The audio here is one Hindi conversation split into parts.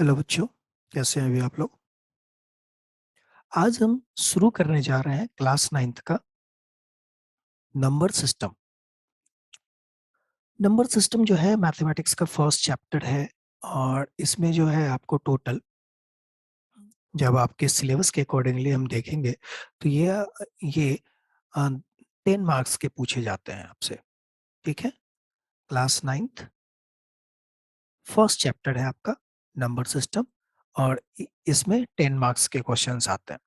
हेलो बच्चों, कैसे हैं अभी आप लोग। आज हम शुरू करने जा रहे हैं क्लास 9th का नंबर सिस्टम। नंबर सिस्टम जो है मैथमेटिक्स का फर्स्ट चैप्टर है और इसमें जो है आपको टोटल, जब आपके सिलेबस के अकॉर्डिंगली हम देखेंगे तो ये 10 मार्क्स के पूछे जाते हैं आपसे। ठीक है, क्लास 9th फर्स्ट चैप्टर है आपका नंबर सिस्टम और इसमें 10 मार्क्स के क्वेश्चंस आते हैं।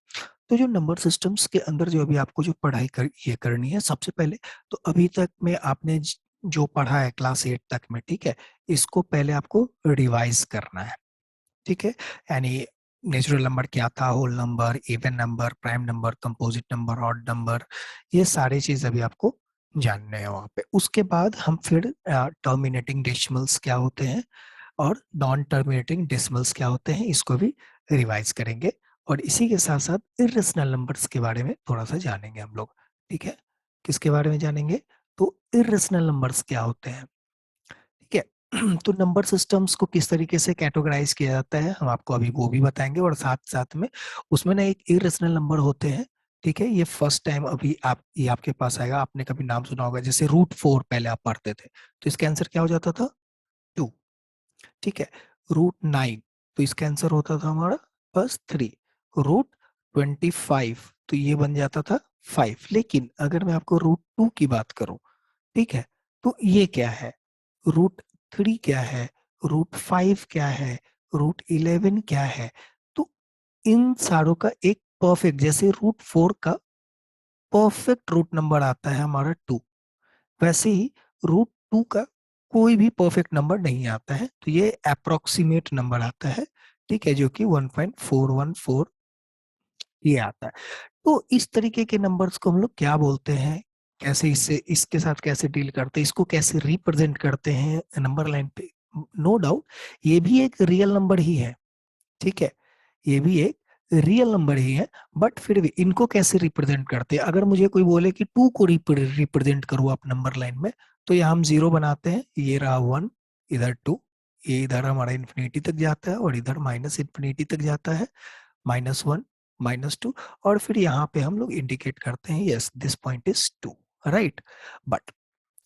तो जो नंबर सिस्टम्स के अंदर जो अभी आपको जो पढ़ाई ये करनी है, सबसे पहले तो अभी तक में आपने जो पढ़ा है क्लास 8 तक में, ठीक है, इसको पहले आपको रिवाइज करना है। ठीक है, यानी नेचुरल नंबर क्या था, whole number, even number, prime number, composite number, odd number, ये सारी चीज अभी आपको जानने हैं वहाँ पे। उसके बाद हम फिर टर्मिनेटिंग डेसिमल्स क्या होते हैं और नॉन टर्मिनेटिंग डेसिमल्स क्या होते हैं, इसको भी रिवाइज करेंगे। और इसी के साथ साथ इर्रेशनल नंबर्स के बारे में थोड़ा सा जानेंगे हम लोग। ठीक है, किसके बारे में जानेंगे, तो इर्रेशनल नंबर्स क्या होते हैं। ठीक है तो नंबर सिस्टम्स को किस तरीके से कैटेगराइज किया जाता है हम आपको अभी वो भी बताएंगे, और साथ साथ में उसमें ना एक इर्रेशनल नंबर होते हैं। ठीक है, ये फर्स्ट टाइम अभी ये आपके पास आएगा, आपने कभी नाम सुना होगा, जैसे √4 पहले आप पढ़ते थे, तो इसका आंसर क्या हो जाता था, 2। ठीक है, √9 तो इसका आंसर होता था हमारा बस 3। √25 तो ये बन जाता था 5। लेकिन अगर मैं आपको √2 की बात करूं, ठीक है, तो ये क्या है, √3 क्या है, √5 क्या है, √11 क्या है। तो इन सारों का एक परफेक्ट, जैसे √4 का परफेक्ट रूट नंबर आता है हमारा 2, वैसे ही √2 का कोई भी परफेक्ट नंबर नहीं आता है, तो ये अप्रोक्सीमेट नंबर आता है। ठीक है, जो कि 1.414 ये आता है। तो इस तरीके के नंबर्स को हम लोग क्या बोलते हैं, कैसे इससे इसके साथ कैसे डील करते हैं, इसको कैसे रिप्रेजेंट करते हैं नंबर लाइन पे। नो डाउट ये भी एक रियल नंबर ही है। ठीक है, ये भी एक रियल नंबर ही है, बट फिर भी इनको कैसे रिप्रेजेंट करते हैं। अगर मुझे कोई बोले कि 2 को रिप्रेजेंट करो आप नंबर लाइन में, तो यहाँ हम 0 बनाते हैं, ये रहा 1, इधर 2, ये इधर हमारा इन्फिनिटी तक जाता है और इधर माइनस इन्फिनिटी तक जाता है, -1, -2, और फिर यहाँ पे हम लोग इंडिकेट करते हैं yes this point is 2, right. But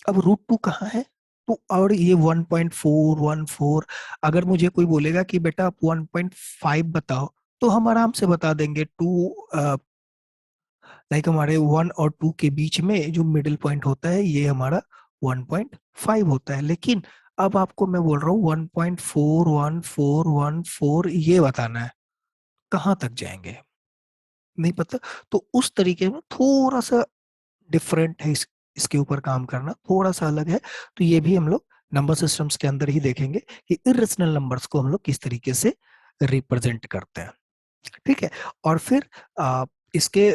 अब √2 कहाँ है, तो और ये 1.414, अगर मुझे कोई बोलेगा कि बेटा आप 1.5 बताओ, तो हम आराम से बता देंगे। 2 लाइक हमारे 1 और 2 के बीच में जो मिडिल पॉइंट होता है ये हमारा 1.5 होता है। लेकिन अब आपको मैं बोल रहा हूँ 1.41414 ये बताना है, कहाँ तक जाएंगे नहीं पता। तो उस तरीके में थोड़ा सा डिफरेंट है, इसके ऊपर काम करना थोड़ा सा अलग है। तो ये भी हम लोग नंबर सिस्टम्स के अंदर ही देखेंगे कि इरेशनल नंबर्स को हम लोग किस तरीके से रिप्रेजेंट करते हैं। ठीक है, और फिर इसके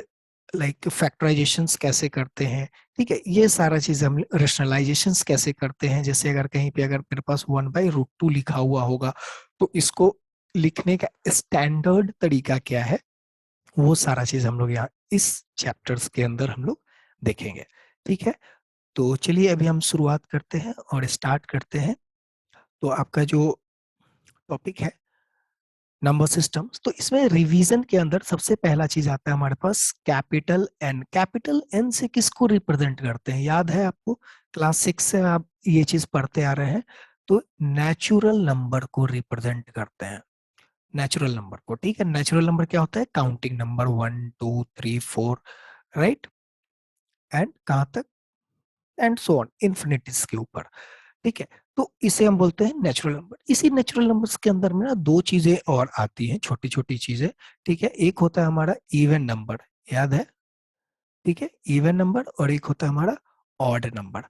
लाइक फैक्टराइजेशंस कैसे करते हैं। ठीक है, ये सारा चीज हम रेशनलाइजेशंस कैसे करते हैं। जैसे अगर कहीं पे अगर मेरे पास 1/√2 लिखा हुआ होगा, तो इसको लिखने का स्टैंडर्ड तरीका क्या है, वो सारा चीज हम लोग यहाँ इस चैप्टर्स के अंदर हम लोग देखेंगे। ठीक है, तो चलिए अभी हम शुरुआत करते हैं और स्टार्ट करते हैं। तो आपका जो टॉपिक है नंबर सिस्टम्स, तो इसमें रिवीजन के अंदर सबसे पहला चीज आता है हमारे पास कैपिटल एन। कैपिटल एन से किसको रिप्रेजेंट करते हैं, याद है आपको, क्लास 6 से आप ये चीज पढ़ते आ रहे हैं। तो नेचुरल नंबर को रिप्रेजेंट करते हैं, नेचुरल नंबर को। ठीक है, नेचुरल नंबर क्या होता है, काउंटिंग नंबर 1 2 3 4, राइट, एंड कहाँ तक, एंड सो ऑन इन्फिनिटीज के ऊपर। ठीक है, तो इसे हम बोलते हैं नेचुरल नंबर। इसी नेचुरल नंबर्स के अंदर में ना दो चीजें और आती हैं, छोटी छोटी चीजें। ठीक है, एक होता है हमारा इवन नंबर, याद है, ठीक है, इवन नंबर, और एक होता है हमारा ऑड नंबर।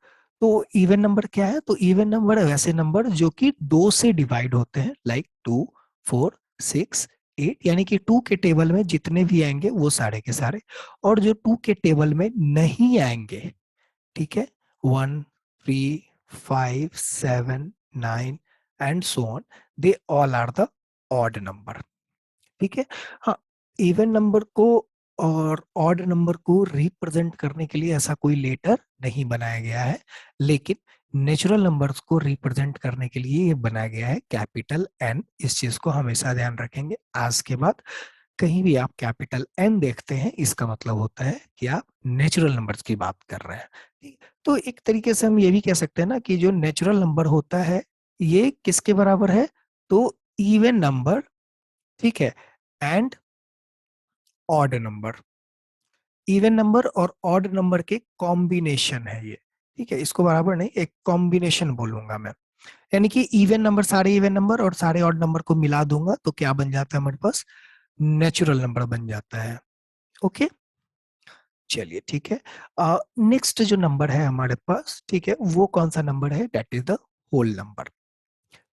तो इवन नंबर क्या है, तो इवन नंबर है वैसे नंबर जो कि 2 से डिवाइड होते हैं, लाइक 2 4 6 8, यानी कि 2 के टेबल में जितने भी आएंगे वो सारे के सारे, और जो 2 के टेबल में नहीं आएंगे, ठीक है, 1 3 5 7 9 and so on, they all are the odd number. ठीक है, हाँ, इवन नंबर को और ऑड नंबर को रिप्रेजेंट करने के लिए ऐसा कोई लेटर नहीं बनाया गया है, लेकिन नेचुरल नंबर्स को रिप्रेजेंट करने के लिए ये बनाया गया है कैपिटल एन। इस चीज को हमेशा ध्यान रखेंगे। आज के बाद कहीं भी आप कैपिटल एन देखते हैं, इसका मतलब होता है कि आप नेचुरल नंबर्स की बात कर रहे हैं। ठीक? तो एक तरीके से हम ये भी कह सकते हैं ना कि जो नेचुरल नंबर होता है ये किसके बराबर है, तो इवन नंबर, ठीक है, and odd number. Even number और ऑड नंबर के कॉम्बिनेशन है ये। ठीक है, इसको बराबर नहीं, एक कॉम्बिनेशन बोलूंगा मैं। यानी कि इवन नंबर, सारे इवन नंबर और सारे ऑड नंबर को मिला दूंगा तो क्या बन जाता है हमारे पास, नेचुरल नंबर बन जाता है। ओके, चलिए ठीक है। नेक्स्ट जो नंबर है हमारे पास, ठीक है, वो कौन सा नंबर है, that is the whole number.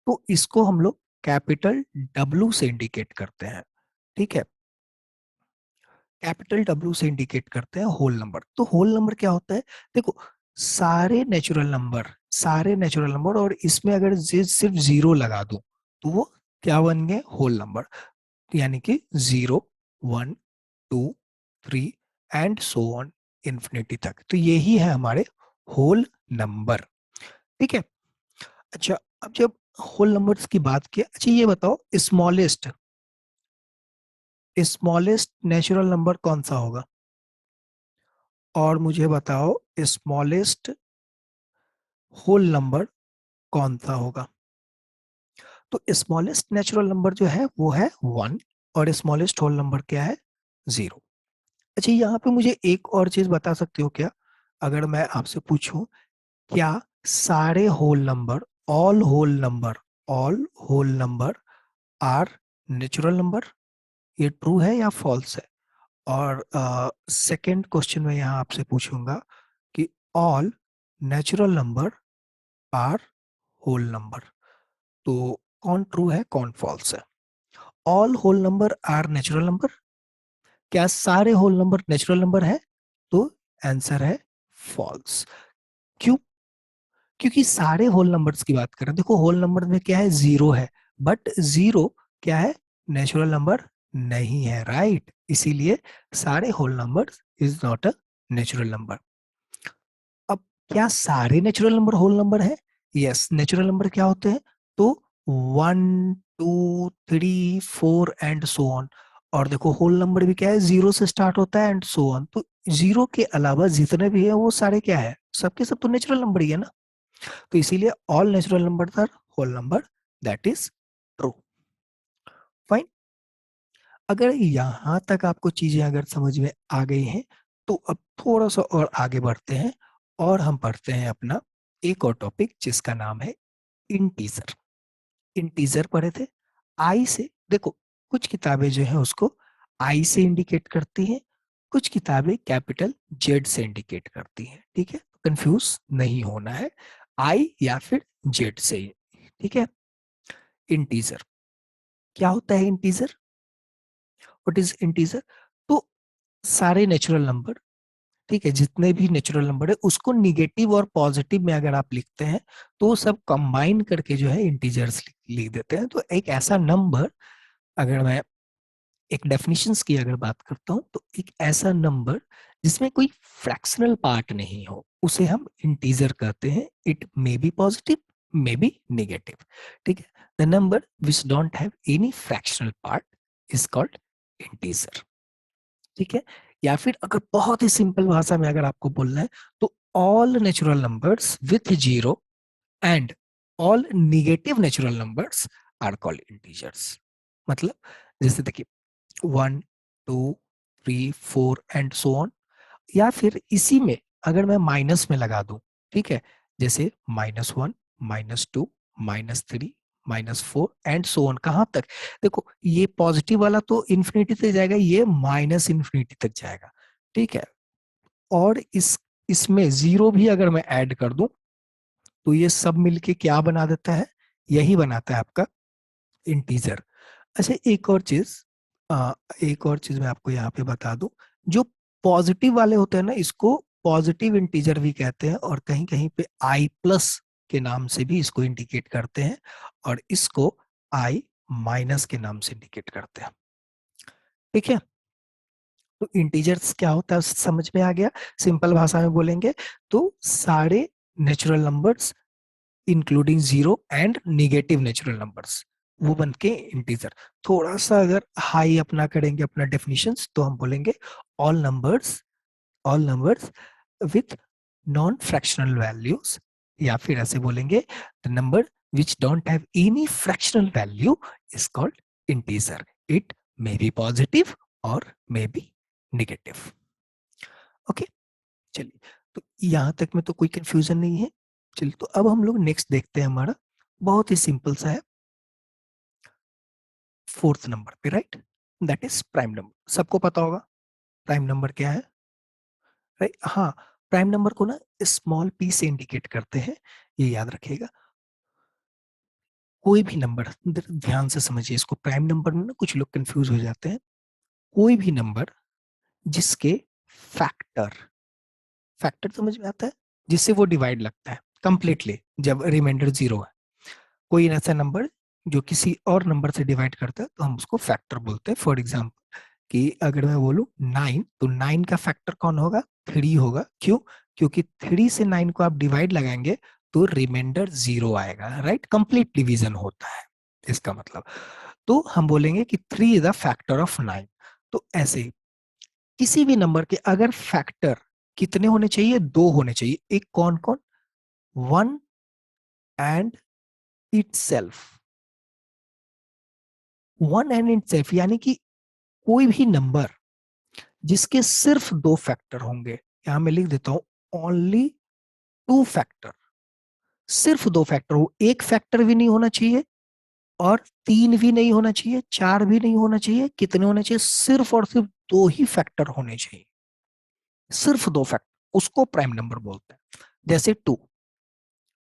तो इसको हम लोग कैपिटल डब्ल्यू से इंडिकेट करते हैं। ठीक है, कैपिटल डब्ल्यू से इंडिकेट करते हैं होल नंबर। तो होल नंबर क्या होता है, देखो सारे नेचुरल नंबर और इसमें अगर सिर्फ जीरो लगा दूं तो वो क्या बन गए, होल नंबर। यानी कि 0, 1, 2, 3 एंड सो ऑन इंफिनिटी तक। तो यही है हमारे होल नंबर। ठीक है। अच्छा, अब जब होल नंबर्स की बात की, अच्छा ये बताओ स्मॉलेस्ट नेचुरल नंबर कौन सा होगा, और मुझे बताओ स्मॉलेस्ट होल नंबर कौन सा होगा। तो स्मॉलेस्ट नेचुरल नंबर जो है वो है 1, और स्मॉलेस्ट होल नंबर क्या है, 0। अच्छा, यहाँ पे मुझे एक और चीज बता सकते हो क्या, अगर मैं आपसे पूछूं, क्या सारे whole number, all whole number are natural number, ये ट्रू है या फॉल्स है। और सेकंड क्वेश्चन में यहाँ आपसे पूछूंगा कि all natural number are whole number, तो कौन ट्रू है कौन फॉल्स है। All whole number are natural number, क्या सारे होल नंबर नेचुरल नंबर है, तो आंसर है फॉल्स। क्यों, क्योंकि सारे होल नंबर्स की बात करें, देखो होल नंबर में क्या है, जीरो है, बट जीरो क्या है, नेचुरल नंबर नहीं है, राइट। इसीलिए सारे whole numbers is not a natural number. अब क्या सारे नेचुरल नंबर होल नंबर है, यस। नेचुरल नंबर क्या होते हैं, तो 1, 2, 3, 4 एंड सो ऑन। और देखो होल नंबर भी क्या है, जीरो से स्टार्ट होता है एंड सो ऑन। तो जीरो के अलावा जितने भी है वो सारे क्या है, सबके सब तो नेचुरल नंबर ही है ना। तो इसीलिए all natural number are whole number, that is true. Fine. अगर यहां तक आपको चीजें अगर समझ में आ गई हैं, तो अब थोड़ा सा और आगे बढ़ते हैं और हम पढ़ते हैं अपना एक और टॉपिक जिसका नाम है इंटीजर। इंटीजर पढ़े थे, आई से, देखो कुछ किताबें जो है उसको आई से इंडिकेट करती हैं, कुछ किताबें कैपिटल जेड से इंडिकेट करती हैं। ठीक है, कंफ्यूज नहीं होना है, आई या फिर जेड से ही। ठीक है। इंटीजर क्या होता है, इंटीजर, व्हाट इज इंटीजर, तो सारे नेचुरल नंबर, ठीक है, जितने भी नेचुरल नंबर है उसको निगेटिव और पॉजिटिव में अगर आप लिखते हैं तो वो सब कंबाइन करके जो है इंटीजर्स लिख देते हैं। तो एक ऐसा नंबर, अगर मैं एक डेफिनेशंस की अगर बात करता हूं, तो एक ऐसा नंबर जिसमें कोई फ्रैक्शनल पार्ट नहीं हो उसे हम इंटीजर कहते हैं। It may be positive, may be negative. ठीक है, the number which don't have any fractional part is called integer. ठीक है, या फिर अगर बहुत ही सिंपल भाषा में अगर आपको बोलना है, तो all natural numbers with zero and all negative natural numbers are called integers. मतलब जैसे देखिए 1, 2, 3, 4 एंड सो ऑन, या फिर इसी में अगर मैं माइनस में लगा दूं, ठीक है, जैसे -1, -2, -3, -4 एंड सो ऑन, कहां तक, देखो ये पॉजिटिव वाला तो इंफिनिटी तक जाएगा, ये माइनस इंफिनिटी तक जाएगा। ठीक है, और इसमें जीरो भी अगर मैं ऐड कर दूं तो ये सब मिलके क्या बना देता है, यही बनाता है आपका इंटीजर। अच्छा, एक और चीज मैं आपको यहाँ पे बता दूं, जो पॉजिटिव वाले होते हैं ना, इसको पॉजिटिव इंटीजर भी कहते हैं, और कहीं कहीं पे आई प्लस के नाम से भी इसको इंडिकेट करते हैं, और इसको आई माइनस के नाम से इंडिकेट करते हैं। ठीक है, तो इंटीजर्स क्या होता है समझ में आ गया। सिंपल भाषा में बोलेंगे तो सारे natural numbers including zero and negative natural numbers, वो बन के इंटीजर। थोड़ा सा अगर हाई अपना करेंगे अपना डेफिनेशंस, तो हम बोलेंगे all numbers, all numbers with non fractional values, या फिर ऐसे बोलेंगे the number which don't have any fractional value is called integer, it may be positive और मे बी नेगेटिव। ओके, चलिए, तो यहां तक में तो कोई कंफ्यूजन नहीं है। चलिए, तो अब हम लोग नेक्स्ट देखते हैं, हमारा बहुत ही सिंपल सा है, फोर्थ नंबर पे, right, that is prime number. सबको पता होगा प्राइम नंबर क्या है, राइट? हाँ, प्राइम नंबर को ना स्मॉल पी से इंडिकेट करते हैं, ये याद रखिएगा। कोई भी नंबर, ध्यान से समझिए इसको, प्राइम नंबर में ना कुछ लोग कंफ्यूज हो जाते हैं। कोई भी नंबर जिसके फैक्टर, फैक्टर समझ में आता है, जिससे वो डिवाइड लगता है कंप्लीटली जब रिमाइंडर जीरो है, कोई ऐसा नंबर जो किसी और नंबर से डिवाइड करता है तो हम उसको फैक्टर बोलते हैं। फॉर एग्जाम्पल कि अगर मैं बोलूं 9, तो 9 का फैक्टर कौन होगा? 3 होगा। क्यों? क्योंकि 3 से 9 को आप डिवाइड लगाएंगे तो रिमाइंडर जीरो आएगा, राइट? कंप्लीट डिवीजन होता है इसका मतलब। तो हम बोलेंगे कि 3 इज द फैक्टर ऑफ 9। तो ऐसे ही किसी भी नंबर के अगर फैक्टर कितने होने चाहिए? 2 होने चाहिए। एक कौन कौन? 1 एंड इटसेल्फ, 1 एंड इटसेल्फ, यानी कि कोई भी नंबर जिसके सिर्फ 2 फैक्टर होंगे, यहां मैं लिख देता हूं ओनली 2 फैक्टर, सिर्फ 2 फैक्टर हो, एक फैक्टर भी नहीं होना चाहिए और 3 भी नहीं होना चाहिए, 4 भी नहीं होना चाहिए, कितने होने चाहिए? सिर्फ और सिर्फ 2 ही फैक्टर होने चाहिए, सिर्फ 2 फैक्टर, उसको प्राइम नंबर बोलते हैं। जैसे 2,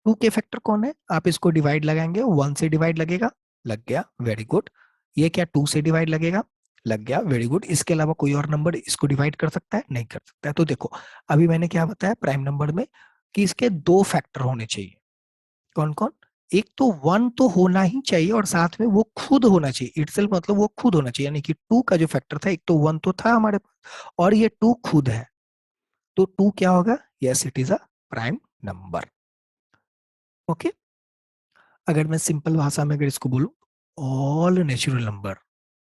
2 के फैक्टर कौन है? आप इसको डिवाइड लगाएंगे, 1 से डिवाइड लगेगा, लग गया, वेरी गुड। ये क्या 2 से डिवाइड लगेगा? लग गया, वेरी गुड। इसके अलावा कोई और नंबर इसको डिवाइड कर सकता है? नहीं कर सकता है। तो देखो, अभी मैंने क्या बताया प्राइम नंबर में, कि इसके 2 फैक्टर होने चाहिए। कौन कौन? एक तो 1 तो होना ही चाहिए और साथ में वो खुद होना चाहिए, इटसेल्फ मतलब वो खुद होना चाहिए, यानी कि 2 का जो फैक्टर था, एक तो 1 तो था हमारे पास और ये 2 खुद है, तो 2 क्या होगा? Yes, it is a prime number. Okay, अगर मैं सिंपल भाषा में अगर इसको बोलूं, all natural number,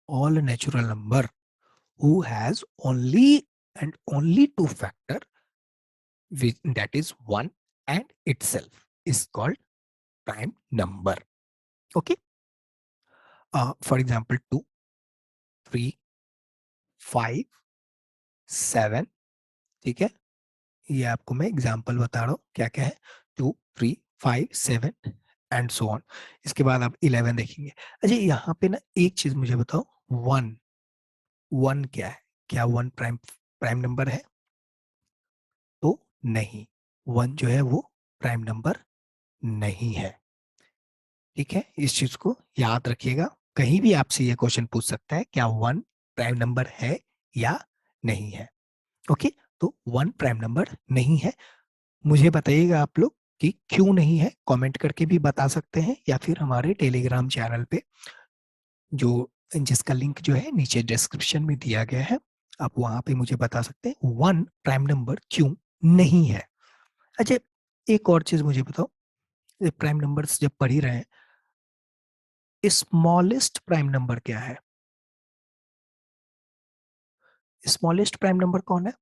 all natural number who has only and only 2 factor, that is 1 and itself, is called prime number. Okay, for example 2, 3, 5, 7, ठीक है, ये आपको मैं एग्जांपल बता रहा हूँ क्या क्या है, 2, 3, 5, 7 एंड सो ऑन। इसके बाद आप 11 देखेंगे। अच्छा, यहाँ पे ना एक चीज मुझे बताओ, 1, 1 क्या है? क्या 1 प्राइम प्राइम नंबर है? तो नहीं, 1 जो है वो प्राइम नंबर नहीं है। ठीक है, इस चीज को याद रखिएगा, कहीं भी आपसे ये क्वेश्चन पूछ सकता है, क्या 1 प्राइम नंबर है या नहीं है। ओके, तो 1 प्राइम नंबर नहीं है। मुझे बताइएगा आप लोग कि क्यों नहीं है, कमेंट करके भी बता सकते हैं, या फिर हमारे टेलीग्राम चैनल पे, जो जिसका लिंक जो है नीचे डिस्क्रिप्शन में दिया गया है, आप वहां पे मुझे बता सकते हैं 1 प्राइम नंबर क्यों नहीं है। अच्छा, एक और चीज मुझे बताओ, प्राइम नंबर्स जब पढ़ ही रहे हैं, स्मॉलेस्ट प्राइम नंबर क्या है? स्मॉलेस्ट प्राइम नंबर कौन है?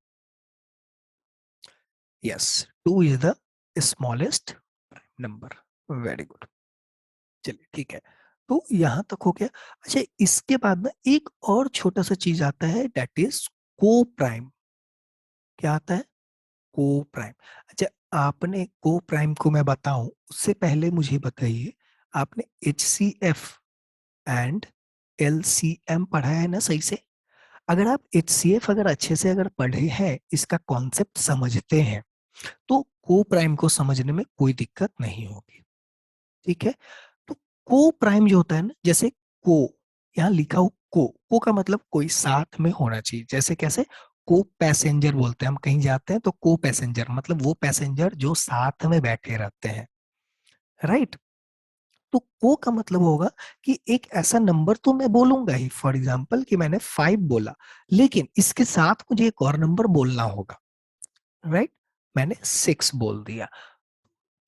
Yes, 2 is the smallest prime number. Very good, चलिए ठीक है, तो यहां तक हो गया। अच्छा, इसके बाद ना एक और छोटा सा चीज आता है, दैट इज को प्राइम। क्या आता है? को प्राइम। अच्छा, आपने को प्राइम को मैं बताऊं उससे पहले मुझे बताइए, आपने H C F and L C M पढ़ा है ना सही से? अगर आप एच सी एफ अगर अच्छे से अगर पढ़े हैं, इसका कॉन्सेप्ट समझते हैं, तो को प्राइम को समझने में कोई दिक्कत नहीं होगी। ठीक है, तो को प्राइम जो होता है ना, जैसे को, यहाँ लिखा हो को का मतलब कोई साथ में होना चाहिए। जैसे कैसे? को पैसेंजर बोलते हैं, हम कहीं जाते हैं तो को पैसेंजर मतलब वो पैसेंजर जो साथ में बैठे रहते हैं, राइट? तो को का मतलब होगा कि एक ऐसा नंबर तो मैं बोलूंगा ही, फॉर एग्जाम्पल कि मैंने 5 बोला, लेकिन इसके साथ मुझे एक और नंबर बोलना होगा, राइट? मैंने 6 बोल दिया,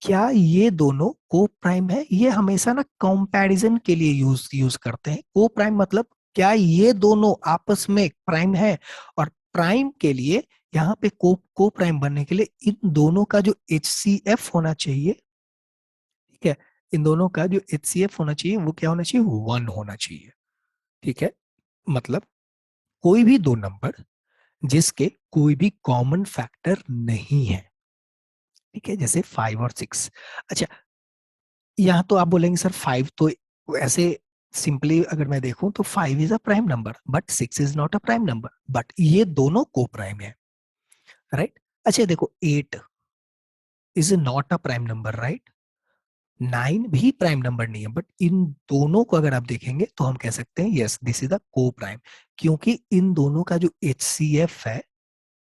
क्या ये दोनों को प्राइम है? ये हमेशा ना कंपैरिजन के लिए यूज करते हैं। को प्राइम मतलब क्या ये दोनों आपस में प्राइम है? और प्राइम के लिए यहाँ पे को प्राइम बनने के लिए इन दोनों का जो HCF होना चाहिए, ठीक है, इन दोनों का जो HCF होना चाहिए वो क्या होना चाहिए? 1 होना चाहिए। ठीक है, मतलब कोई भी दो नंबर जिसके कोई भी कॉमन फैक्टर नहीं है, ठीक है, जैसे 5 और 6। अच्छा, यहाँ तो आप बोलेंगे सर 5 तो ऐसे सिंपली अगर मैं देखूं तो 5 is a prime number but 6 is not a prime number, but ये दोनों को प्राइम है, राइट? अच्छा देखो 8 is not a prime number, right? 9 भी प्राइम नंबर नहीं है, बट इन दोनों को अगर आप देखेंगे तो हम कह सकते हैं यस दिस इज द को प्राइम, क्योंकि इन दोनों का जो HCF है,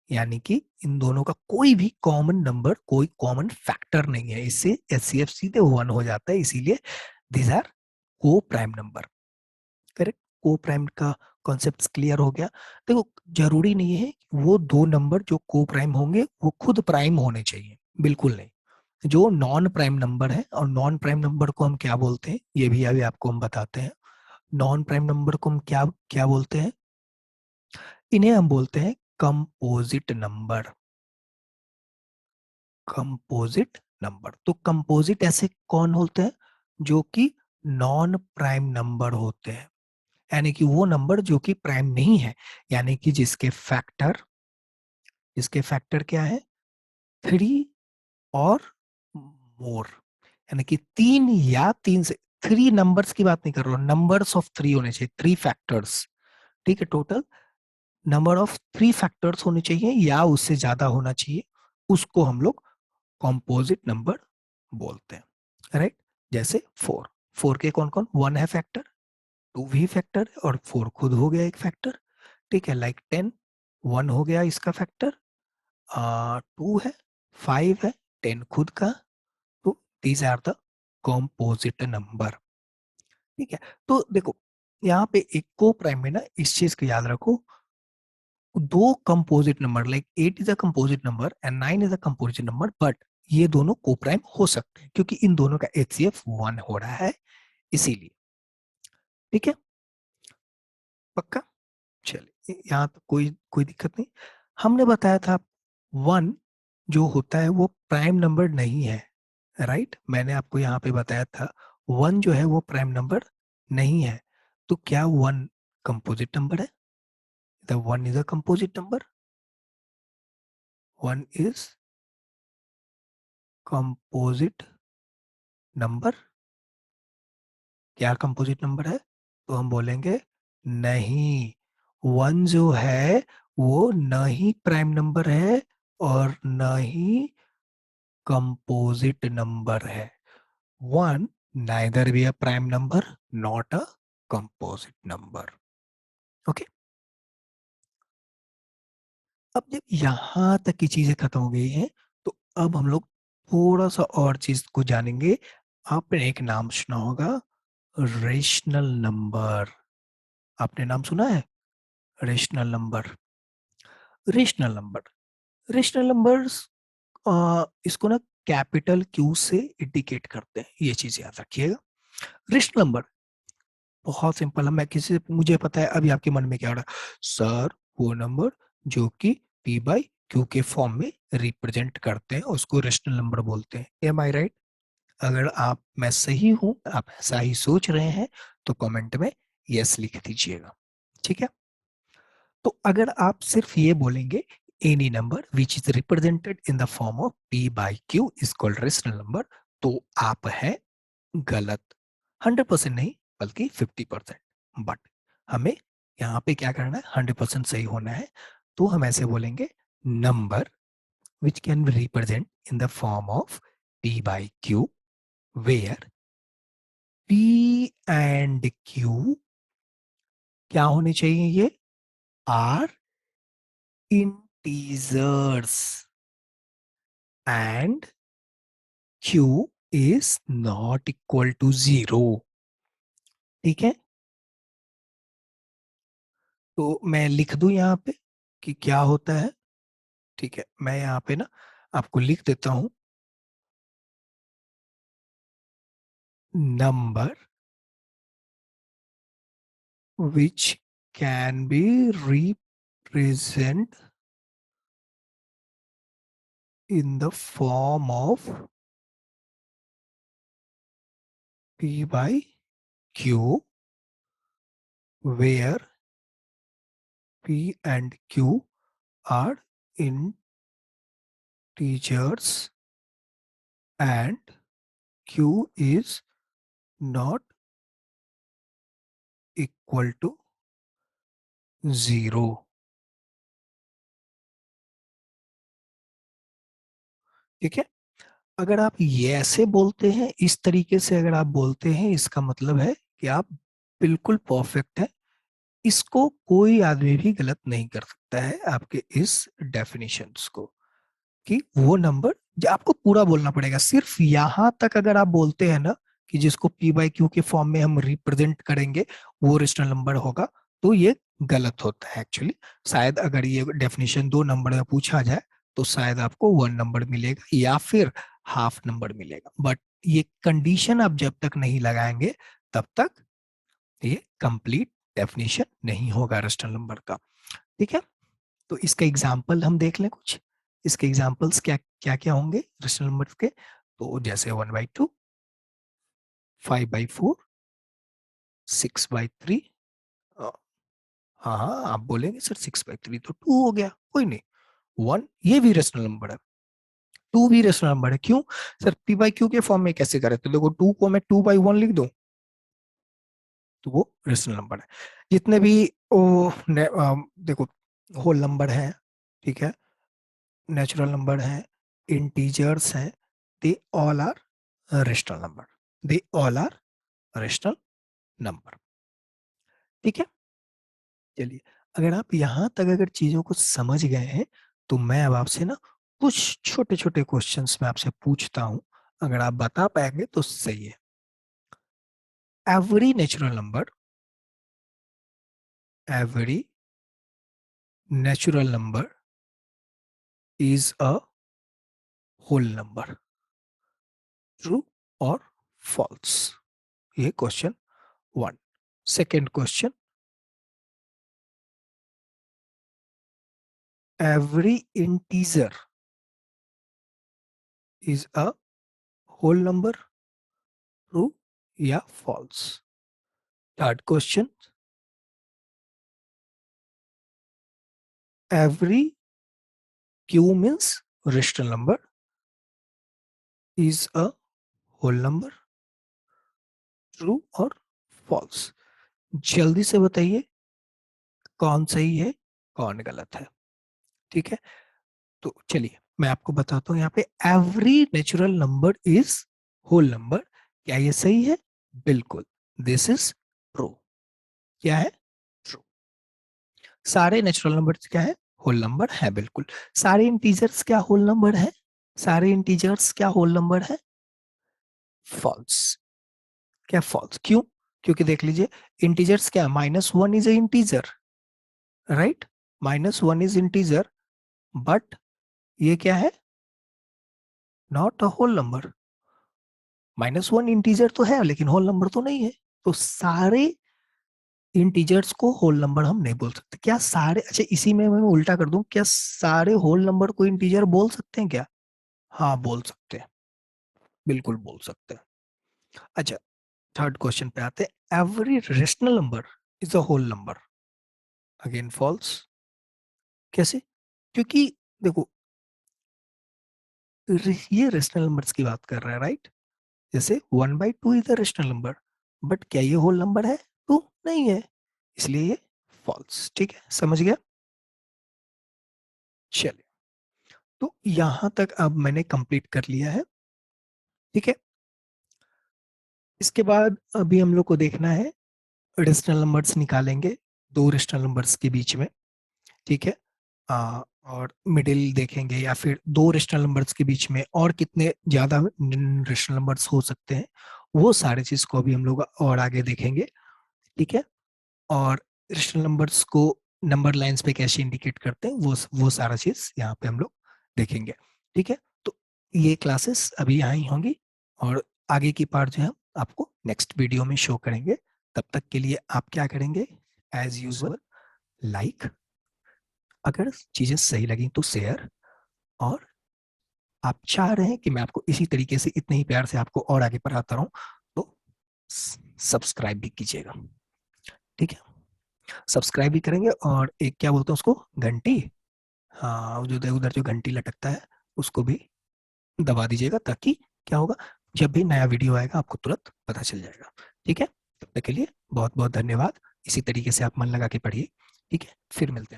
यानी कि इन दोनों का कोई भी कॉमन नंबर, कोई कॉमन फैक्टर नहीं है, इससे HCF सीधे 1 हो जाता है, इसीलिए these आर को प्राइम नंबर। करेक्ट, को प्राइम का कॉन्सेप्ट क्लियर हो गया। देखो जरूरी नहीं है कि वो दो नंबर जो को प्राइम होंगे वो खुद प्राइम होने चाहिए, बिल्कुल नहीं। जो नॉन प्राइम नंबर है, और नॉन प्राइम नंबर को हम क्या बोलते हैं ये भी अभी आपको हम बताते हैं। नॉन प्राइम नंबर को हम क्या क्या बोलते हैं? इन्हें हम बोलते हैं कंपोजिट नंबर। कंपोजिट नंबर, तो कंपोजिट ऐसे कौन होते हैं? जो कि नॉन प्राइम नंबर होते हैं, यानी कि वो नंबर जो कि प्राइम नहीं है, यानी कि जिसके फैक्टर क्या है? 3 और मोर, यानी कि 3 या 3 से, 3 नंबर्स की बात नहीं कर रहा हूं, नंबर्स ऑफ 3 होने चाहिए, 3 फैक्टर्स, ठीक है, टोटल नंबर ऑफ 3 फैक्टर्स होने चाहिए या उससे ज्यादा होना चाहिए, उसको हम लोग कॉम्पोजिट नंबर बोलते हैं, राइट? जैसे 4, 4 के कौन कौन? 1 है फैक्टर, 2 भी फैक्टर है, और 4 खुद हो गया एक फैक्टर, ठीक है। लाइक 10, 1 हो गया इसका फैक्टर, 2 है, 5 है, 10 खुद का, तो these are the composite number, ठीक है। तो देखो यहाँ पे एक को प्राइम में ना इस चीज को याद रखो, दो composite number like 8 is a composite number and 9 is a composite number, but ये दोनों को प्राइम हो सकते हैं क्योंकि इन दोनों का HCF 1 हो रहा है, इसीलिए, ठीक है, पक्का? चलिए यहाँ तो कोई कोई दिक्कत नहीं। हमने बताया था 1 जो होता है वो प्राइम नंबर नहीं है, राइट? मैंने आपको यहाँ पे बताया था 1 जो है वो प्राइम नंबर नहीं है, तो क्या 1 कंपोजिट नंबर है? The 1 is a composite number, 1 is composite number. क्या कंपोजिट नंबर है? तो हम बोलेंगे नहीं, 1 जो है वो न ही प्राइम नंबर है और न ही कंपोजिट नंबर है। 1 neither be a prime number, not a composite number, okay. अब जब यहां तक की चीजें खत्म हो गई हैं, तो अब हम लोग थोड़ा सा और चीज को जानेंगे। आपने एक नाम सुना होगा, रेशनल नंबर। आपने नाम सुना है? Rational number, rational number, rational numbers, इसको ना कैपिटल क्यू से इंडिकेट करते हैं, ये चीज याद रखिएगा। रेशनल नंबर बहुत सिंपल है, मैं किसी से, मुझे पता है अभी आपके मन में क्या आ रहा है, सर वो नंबर जो कि पी बाई क्यू के फॉर्म में रिप्रेजेंट करते हैं उसको रेशनल नंबर बोलते हैं। एम आई राइट? अगर आप, मैं सही हूं, आप ऐसा ही सोच रहे हैं, तो कमेंट में यस लिख दीजिएगा, ठीक है। तो अगर आप सिर्फ ये बोलेंगे any number which is represented in the form of P by Q is called rational number, तो आप हैं गलत। 100% नहीं, बल्कि 50%। बट हमें यहाँ पे क्या करना है? 100% सही होना है, तो हम ऐसे बोलेंगे number which can be represent in the form of P by Q where P and Q क्या होने चाहिए? ये are integers and Q is not equal to 0, ठीक है। तो मैं लिख दूं यहाँ पे कि क्या होता है, ठीक है, मैं यहाँ पे ना आपको लिख देता हूं number which can be represented in the form of P by Q, where P and Q are integers and Q is not equal to 0. ठीक है, अगर आप ये ऐसे बोलते हैं, इस तरीके से अगर आप बोलते हैं, इसका मतलब है कि आप बिल्कुल परफेक्ट है। इसको कोई आदमी भी गलत नहीं कर सकता है आपके इस डेफिनेशंस को, कि वो नंबर जो आपको पूरा बोलना पड़ेगा। सिर्फ यहां तक अगर आप बोलते हैं ना कि जिसको पी बाई क्यू के फॉर्म में हम रिप्रेजेंट करेंगे वो रेशनल नंबर होगा, तो ये गलत होता है एक्चुअली। शायद अगर ये डेफिनेशन 2 नंबर में पूछा जाए तो शायद आपको 1 नंबर मिलेगा या फिर हाफ नंबर मिलेगा, बट ये कंडीशन आप जब तक नहीं लगाएंगे तब तक ये कंप्लीट डेफिनेशन नहीं होगा रेशनल नंबर का। ठीक है, तो इसका एग्जाम्पल हम देख लें कुछ। इसके एग्जाम्पल्स क्या क्या क्या होंगे रेशनल नंबर्स के, तो जैसे 1/2, 5/4, 6/3। हाँ हाँ, आप बोलेंगे सर 6/3 तो 2 हो गया, कोई नहीं। 1 ये भी रेशनल नंबर है, 2 भी रेशनल नंबर है। क्यों सर, पी बाई क्यू के फॉर्म में कैसे करें, तो देखो 2 को मैं 2/1 लिख दूं तो वो रेशनल नंबर है। जितने भी देखो होल नंबर है, ठीक है, नेचुरल नंबर है, इंटीजर्स है, they all are rational number, they all are rational number. ठीक है, चलिए, अगर आप यहां तक अगर चीजों को समझ गए हैं तो मैं अब आपसे ना कुछ छोटे छोटे क्वेश्चंस में आपसे पूछता हूं, अगर आप बता पाएंगे तो सही है। Every natural number, every natural number is a whole number, true और फॉल्स? ये question 1। Second question, every integer is a whole number, true या false? Third question, every q means rational number is a whole number, true और false? जल्दी से बताइए कौन सही है कौन गलत है। ठीक है, तो चलिए मैं आपको बताता हूँ यहाँ पे, every natural number is whole number, क्या ये सही है? बिल्कुल, दिस इज ट्रू। क्या है? ट्रू। सारे नेचुरल नंबर्स क्या है? होल नंबर है, बिल्कुल। सारे इंटीजर्स क्या होल नंबर है? सारे इंटीजर्स क्या होल नंबर है? फॉल्स। क्या फॉल्स? क्यों? क्योंकि देख लीजिए, इंटीजर्स क्या, -1 is a integer, right? -1 is integer, but ये क्या है? Not a whole number. -1 integer तो है लेकिन होल नंबर तो नहीं है। तो सारे इंटीजर्स को होल नंबर हम नहीं बोल सकते। क्या सारे, अच्छा इसी में मैं उल्टा कर दूं, क्या सारे होल नंबर को इंटीजर बोल सकते हैं क्या? हाँ बोल सकते हैं, बिल्कुल बोल सकते हैं। अच्छा, थर्ड क्वेश्चन पे आते हैं, every rational number is a whole number, again false. कैसे? क्योंकि देखो, ये रेशनल नंबर्स की बात कर रहा है, राइट? जैसे 1/2 is a rational number, but क्या ये होल नंबर है? तो नहीं है, इसलिए ये फॉल्स। ठीक है, समझ गया? चलिए, तो यहां तक अब मैंने कंप्लीट कर लिया है। ठीक है, इसके बाद अभी हम लोग को देखना है, रेशनल नंबर्स निकालेंगे दो रेशनल नंबर्स के बीच में। ठीक है, और मिडिल देखेंगे, या फिर दो रेशनल नंबर्स के बीच में और कितने ज्यादा रेशनल नंबर्स हो सकते हैं, वो सारे चीज को अभी हम लोग और आगे देखेंगे। ठीक है, और रेशनल नंबर्स को नंबर लाइंस पे कैसे इंडिकेट करते हैं, वो सारा चीज यहाँ पे हम लोग देखेंगे। ठीक है, तो ये क्लासेस अभी यहाँ ही होंगी, और आगे की पार्ट जो है आपको नेक्स्ट वीडियो में शो करेंगे। तब तक के लिए आप क्या करेंगे, एज यूजुअल लाइक, अगर चीजें सही लगी तो शेयर, और आप चाह रहे हैं कि मैं आपको इसी तरीके से इतने ही प्यार से आपको और आगे पढ़ाता रहूं, तो सब्सक्राइब भी कीजिएगा। ठीक है, सब्सक्राइब भी करेंगे, और एक क्या बोलते हैं उसको, घंटी, हाँ जो उधर जो घंटी लटकता है उसको भी दबा दीजिएगा, ताकि क्या होगा, जब भी नया वीडियो आएगा आपको तुरंत पता चल जाएगा। ठीक है, तब तक के लिए बहुत बहुत धन्यवाद। इसी तरीके से आप मन लगा के पढ़िए। ठीक है, फिर मिलते हैं।